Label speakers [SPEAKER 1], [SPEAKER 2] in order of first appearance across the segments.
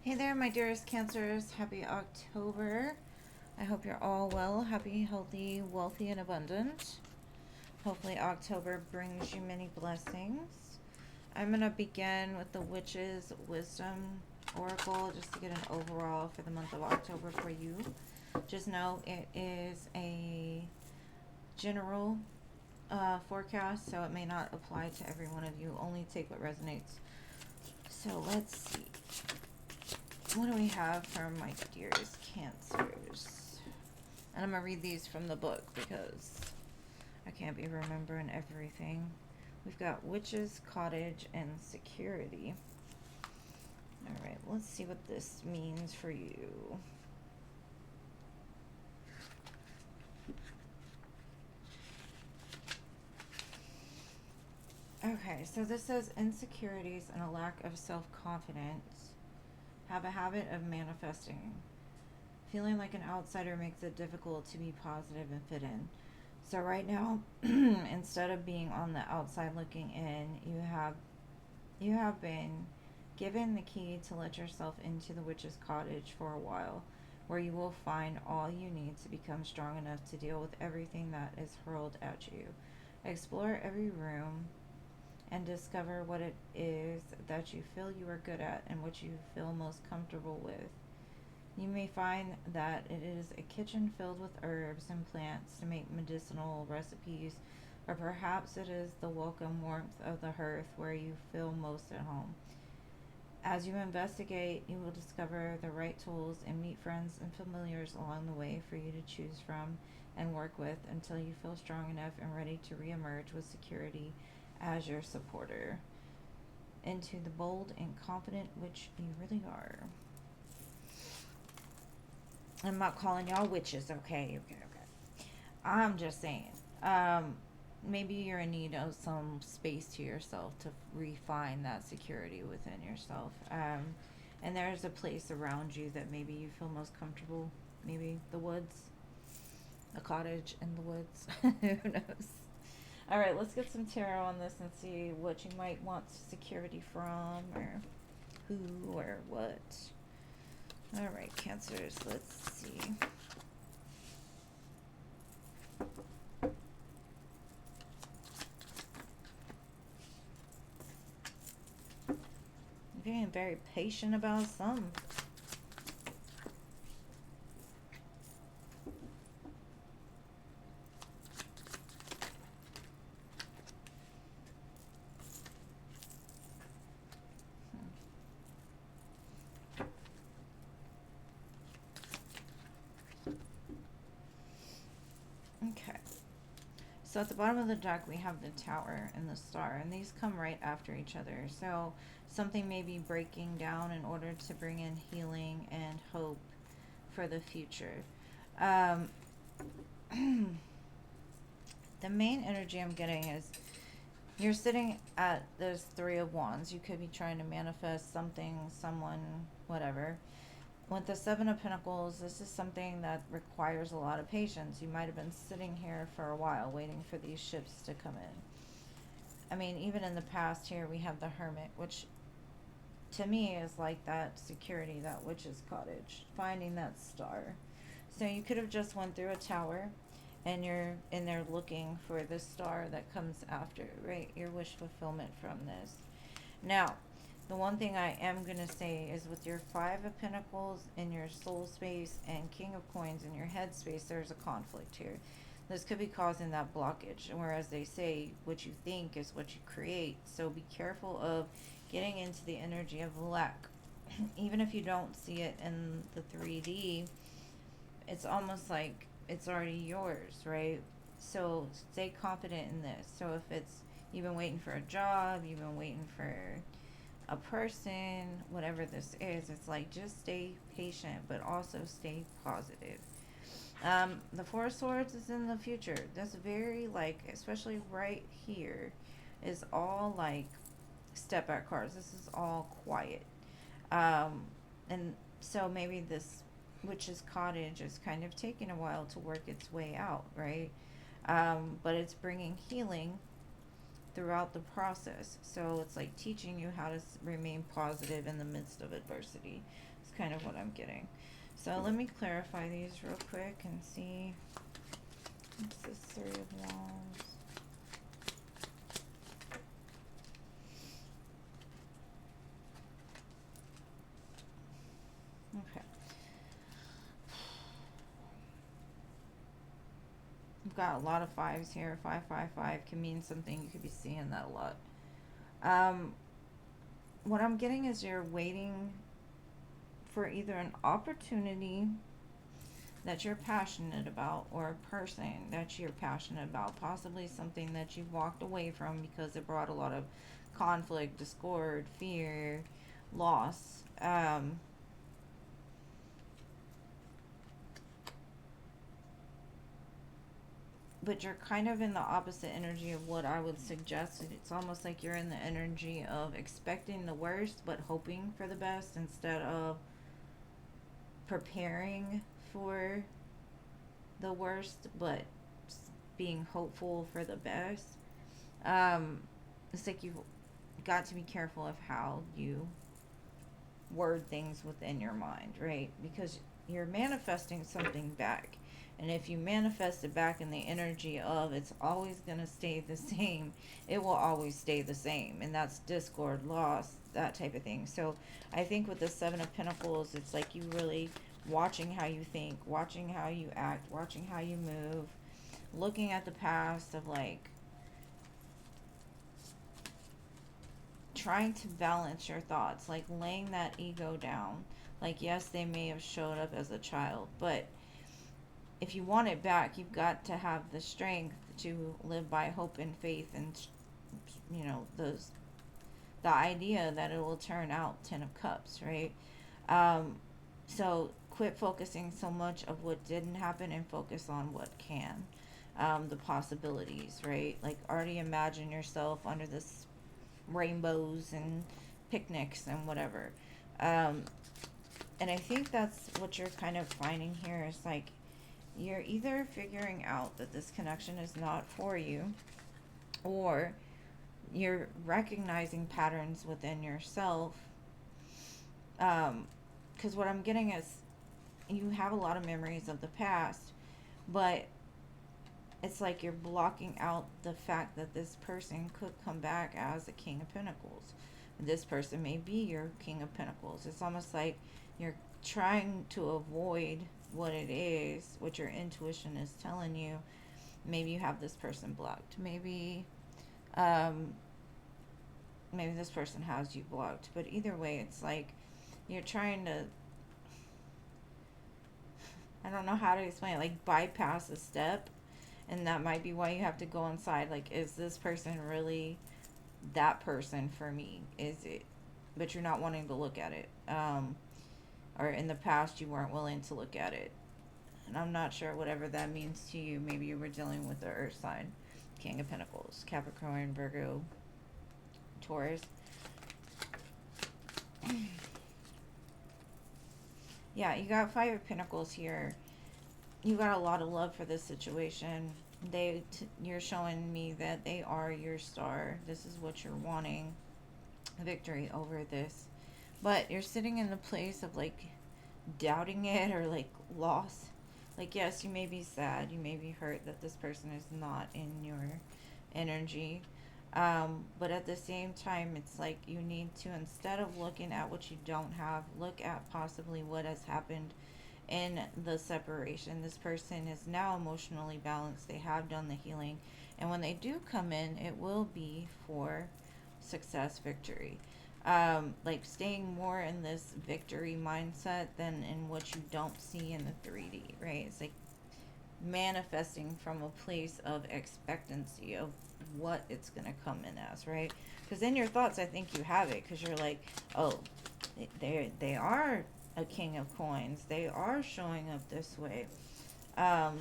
[SPEAKER 1] Hey there, my dearest Cancers. Happy October. I hope you're all well, happy, healthy, wealthy, and abundant. Hopefully, October brings you many blessings. I'm going to begin with the Witch's Wisdom Oracle just to get an overall for the month of October for you. Just know it is a general forecast, so it may not apply to every one of you. Only take what resonates. So let's see. What do we have from my dearest Cancers? And I'm going to read these from the book because I can't be remembering everything. We've got Witch's Cottage and Security. Alright, let's see what this means for you. Okay, so this says insecurities and a lack of self-confidence have a habit of manifesting. Feeling like an outsider makes it difficult to be positive and fit in. So right now, instead of being on the outside looking in, you have been given the key to let yourself into the witch's cottage for a while, where you will find all you need to become strong enough to deal with everything that is hurled at you. Explore every room and discover what it is that you feel you are good at and what you feel most comfortable with. You may find that it is a kitchen filled with herbs and plants to make medicinal recipes, or perhaps it is the welcome warmth of the hearth where you feel most at home. As you investigate, you will discover the right tools and meet friends and familiars along the way for you to choose from and work with until you feel strong enough and ready to reemerge with security as your supporter into the bold and confident witch you really are. I'm not calling y'all witches, okay? Okay. I'm just saying. Maybe you're in need of some space to yourself to refine that security within yourself. And there's a place around you that maybe you feel most comfortable. Maybe the woods, a cottage in the woods. Who knows? All right, let's get some tarot on this and see what you might want security from, or who, or what. All right, Cancers, let's see. Being very patient about some. Okay. So at the bottom of the deck, we have the Tower and the Star, and these come right after each other. So something may be breaking down in order to bring in healing and hope for the future. Um, the main energy I'm getting is you're sitting at this Three of Wands. You could be trying to manifest something, someone, whatever. With the Seven of Pentacles, this is something that requires a lot of patience. You might have been sitting here for a while waiting for these ships to come in. I mean, even in the past here, we have the Hermit, which to me is like that security, that witch's cottage, finding that star. So you could have just went through a tower and you're in there looking for the star that comes after, right? Your wish fulfillment from this. Now, the one thing I am going to say is with your Five of Pentacles in your soul space and King of Coins in your head space, there's a conflict here. This could be causing that blockage. Whereas they say what you think is what you create. So be careful of getting into the energy of lack. Even if you don't see it in the 3D, it's almost like it's already yours, right? So stay confident in this. So if it's you've been waiting for a job, you've been waiting for a person, whatever this is, it's like just stay patient, but also stay positive. The Four of Swords is in the future. That's very like, especially right here, is all like step back cards. This is all quiet. Um, and so maybe this witch's cottage is kind of taking a while to work its way out, right? But it's bringing healing throughout the process. So it's like teaching you how to remain positive in the midst of adversity. It's kind of what I'm getting. So let me clarify these real quick and see. What's this Three of Wands? Okay. We've got a lot of fives here. 555 can mean something. You could be seeing that a lot. What I'm getting is you're waiting for either an opportunity that you're passionate about or a person that you're passionate about, possibly something that you've walked away from because it brought a lot of conflict, discord, fear, loss. But you're kind of in the opposite energy of what I would suggest. It's almost like you're in the energy of expecting the worst but hoping for the best instead of preparing for the worst but being hopeful for the best. It's like you've got to be careful of how you word things within your mind, right? Because you're manifesting something back. And if you manifest it back in the energy of it's always going to stay the same, it will always stay the same. And that's discord, loss, that type of thing. So I think with the Seven of Pentacles, it's like you really watching how you think, watching how you act, watching how you move, looking at the past of like trying to balance your thoughts, like laying that ego down. Like, yes, they may have showed up as a child, but if you want it back, you've got to have the strength to live by hope and faith and, you know, the idea that it will turn out 10 of Cups, right? So quit focusing so much of what didn't happen and focus on what can. The possibilities, right? Like already imagine yourself under this rainbows and picnics and whatever. And I think that's what you're kind of finding here is like you're either figuring out that this connection is not for you, or you're recognizing patterns within yourself. Because what I'm getting is you have a lot of memories of the past, but it's like you're blocking out the fact that this person could come back as a King of Pentacles. This person may be your King of Pentacles. It's almost like you're trying to avoid what it is, what your intuition is telling you. Maybe you have this person blocked. Maybe this person has you blocked. But either way, it's like you're trying to, I don't know how to explain it, like bypass a step. And that might be why you have to go inside. Like, is this person really that person for me? Is it? But you're not wanting to look at it. Or in the past, you weren't willing to look at it. And I'm not sure whatever that means to you. Maybe you were dealing with the Earth sign. King of Pentacles. Capricorn, Virgo, Taurus. Yeah, you got Five of Pentacles here. You got a lot of love for this situation. You're showing me that they are your star. This is what you're wanting. Victory over this. But you're sitting in the place of like doubting it or like loss. Like, yes, you may be sad. You may be hurt that this person is not in your energy. But at the same time, it's like you need to, instead of looking at what you don't have, look at possibly what has happened in the separation. This person is now emotionally balanced. They have done the healing. And when they do come in, it will be for success, victory. Like staying more in this victory mindset than in what you don't see in the 3D, right? It's like manifesting from a place of expectancy of what it's going to come in as, right? Because in your thoughts, I think you have it, because you're like, oh, they are a King of Coins. They are showing up this way. But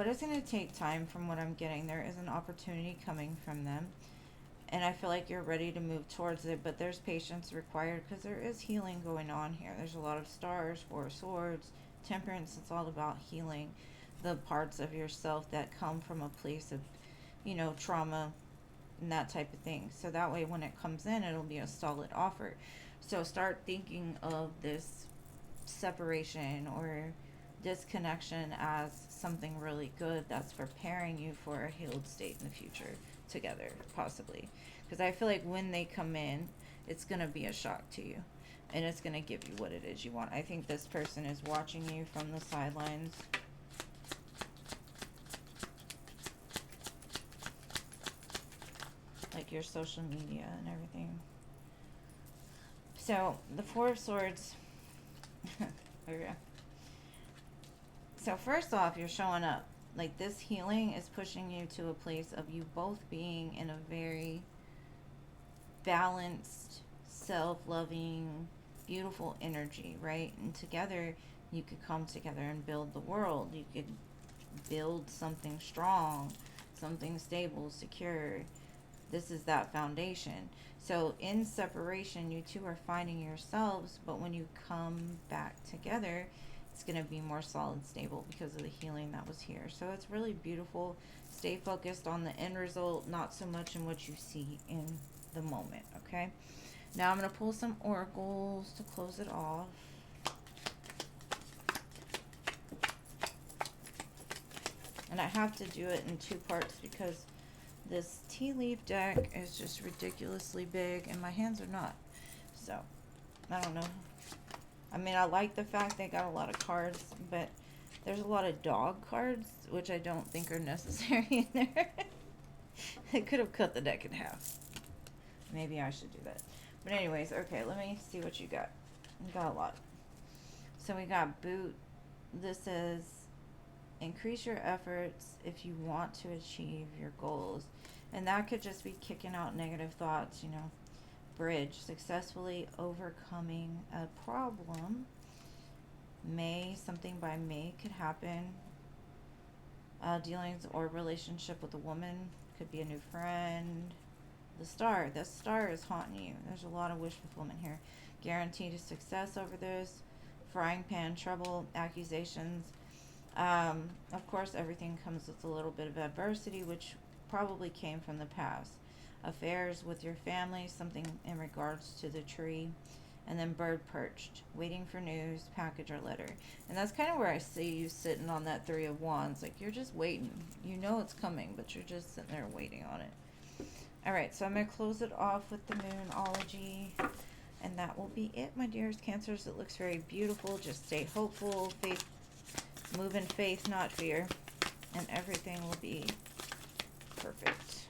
[SPEAKER 1] it's going to take time from what I'm getting. There is an opportunity coming from them. And I feel like you're ready to move towards it, but there's patience required because there is healing going on here. There's a lot of stars, Four of Swords, Temperance. It's all about healing. the parts of yourself that come from a place of, you know, trauma and that type of thing. So that way when it comes in, it'll be a solid offer. So start thinking of this separation or disconnection as something really good that's preparing you for a healed state in the future together, possibly. Because I feel like when they come in, it's going to be a shock to you and it's going to give you what it is you want. I think this person is watching you from the sidelines. Like your social media and everything. So, the Four of Swords. Okay. So, first off, you're showing up. Like, this healing is pushing you to a place of you both being in a very balanced, self-loving, beautiful energy, right? And together, you could come together and build the world. You could build something strong, something stable, secure. This is that foundation. So in separation, you two are finding yourselves, but when you come back together, it's going to be more solid, stable because of the healing that was here. So it's really beautiful. Stay focused on the end result, not so much in what you see in the moment, okay? Now I'm going to pull some oracles to close it off. And I have to do it in two parts because this tea leaf deck is just ridiculously big and my hands are not. So, I don't know. I mean, I like the fact they got a lot of cards, but there's a lot of dog cards, which I don't think are necessary in there. They could have cut the deck in half. Maybe I should do that. But anyways, okay, let me see what you got. You got a lot. So we got boot. This is increase your efforts if you want to achieve your goals. And that could just be kicking out negative thoughts, you know. Bridge, successfully overcoming a problem. May, something by May could happen. Dealings or relationship with a woman, could be a new friend. The star is haunting you. There's a lot of wish fulfillment here. Guaranteed success over this. Frying pan trouble, accusations. Of course, everything comes with a little bit of adversity, which probably came from the past. Affairs with your family, something in regards to the tree. And then bird perched, waiting for news, package or letter. And that's kind of where I see you sitting on that Three of Wands. Like, you're just waiting. You know it's coming, but you're just sitting there waiting on it. All right, so I'm going to close it off with the Moonology. And that will be it, my dearest Cancers. It looks very beautiful. Just stay hopeful, faith. Move in faith, not fear, and everything will be perfect.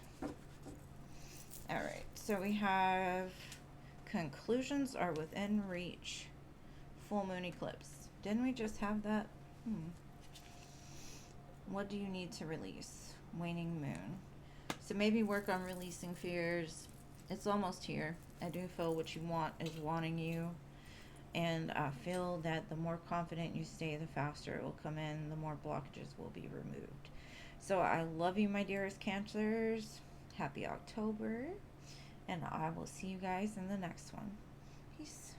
[SPEAKER 1] All right, so we have conclusions are within reach. Full moon eclipse. Didn't we just have that? What do you need to release? Waning moon. So maybe work on releasing fears. It's almost here. I do feel what you want is wanting you. And I feel that the more confident you stay, the faster it will come in, the more blockages will be removed. So I love you, my dearest Cancers. Happy October. And I will see you guys in the next one. Peace.